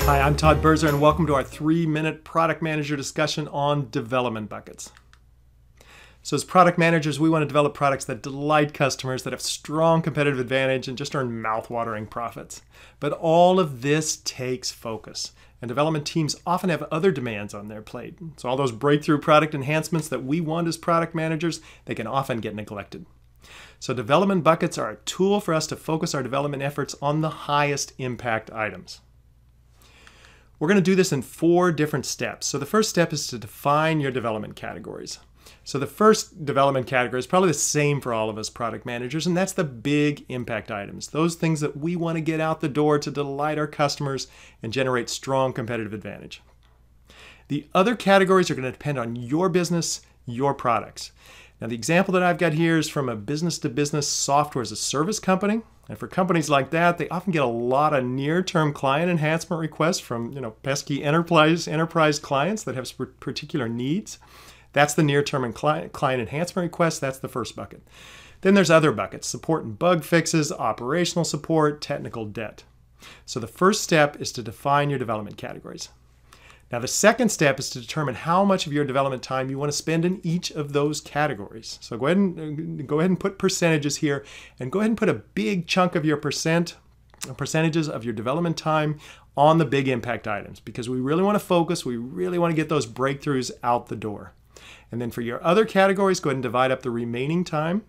Hi, I'm Todd Berzer, and welcome to our 3-minute product manager discussion on development buckets. So as product managers, we want to develop products that delight customers, that have strong competitive advantage, and just earn mouth-watering profits. But all of this takes focus, and development teams often have other demands on their plate. So all those breakthrough product enhancements that we want as product managers, they can often get neglected. So development buckets are a tool for us to focus our development efforts on the highest impact items. We're going to do this in 4 different steps. So the first step is to define your development categories. So the first development category is probably the same for all of us product managers, and that's the big impact items. Those things that we want to get out the door to delight our customers and generate strong competitive advantage. The other categories are going to depend on your business, your products. Now the example that I've got here is from a business-to-business software as a service company. And for companies like that, they often get a lot of near-term client enhancement requests from pesky enterprise clients that have particular needs. That's the near-term and client enhancement request. That's the first bucket. Then there's other buckets: support and bug fixes, operational support, technical debt. So the first step is to define your development categories. Now the second step is to determine how much of your development time you want to spend in each of those categories. So go ahead and put percentages here, and go ahead and put a big chunk of your percentages of your development time on the big impact items, because we really want to focus, we really want to get those breakthroughs out the door. And then for your other categories, go ahead and divide up the remaining time.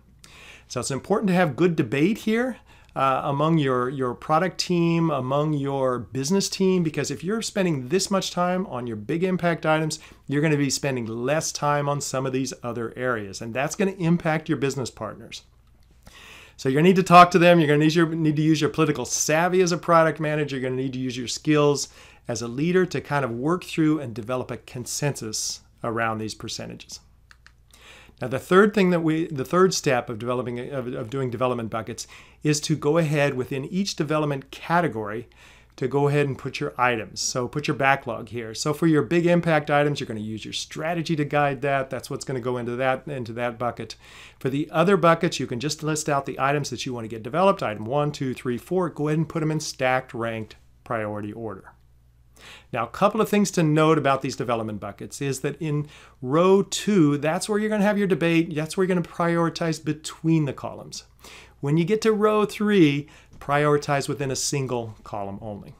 So it's important to have good debate here among your product team, among your business team, because if you're spending this much time on your big impact items, you're going to be spending less time on some of these other areas, and that's going to impact your business partners. So you're going to need to talk to them. You're going to need to use your political savvy as a product manager. You're going to need to use your skills as a leader to kind of work through and develop a consensus around these percentages. Now the third step of doing development buckets is to go ahead within each development category to go ahead and put your items. So put your backlog here. So for your big impact items, you're going to use your strategy to guide that. That's what's going to go into that bucket. For the other buckets, you can just list out the items that you want to get developed. Item 1, 2, 3, 4. Go ahead and put them in stacked, ranked priority order. Now, a couple of things to note about these development buckets is that in row 2, that's where you're going to have your debate. That's where you're going to prioritize between the columns. When you get to row 3, prioritize within a single column only.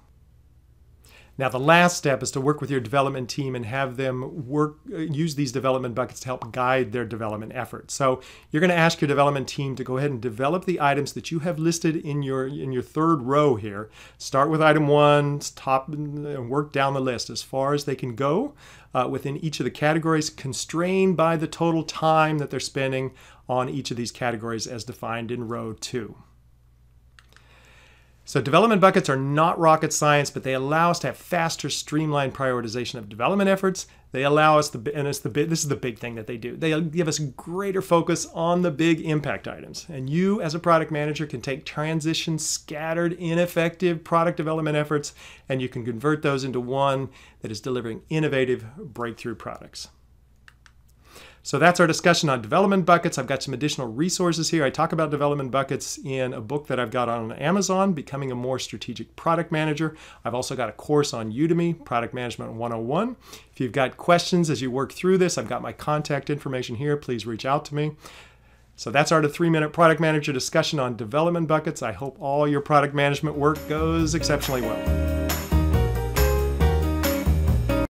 Now, the last step is to work with your development team and have them use these development buckets to help guide their development efforts. So you're going to ask your development team to go ahead and develop the items that you have listed in your third row here. Start with item 1, and work down the list as far as they can go within each of the categories, constrained by the total time that they're spending on each of these categories as defined in row 2. So development buckets are not rocket science, but they allow us to have faster, streamlined prioritization of development efforts. They allow us this is the big thing that they do. They give us greater focus on the big impact items. And you, as a product manager, can take transition, scattered, ineffective product development efforts, and you can convert those into one that is delivering innovative breakthrough products. So that's our discussion on development buckets. I've got some additional resources here. I talk about development buckets in a book that I've got on Amazon, Becoming a More Strategic Product Manager. I've also got a course on Udemy, Product Management 101. If you've got questions as you work through this, I've got my contact information here. Please reach out to me. So that's our 3-minute product manager discussion on development buckets. I hope all your product management work goes exceptionally well.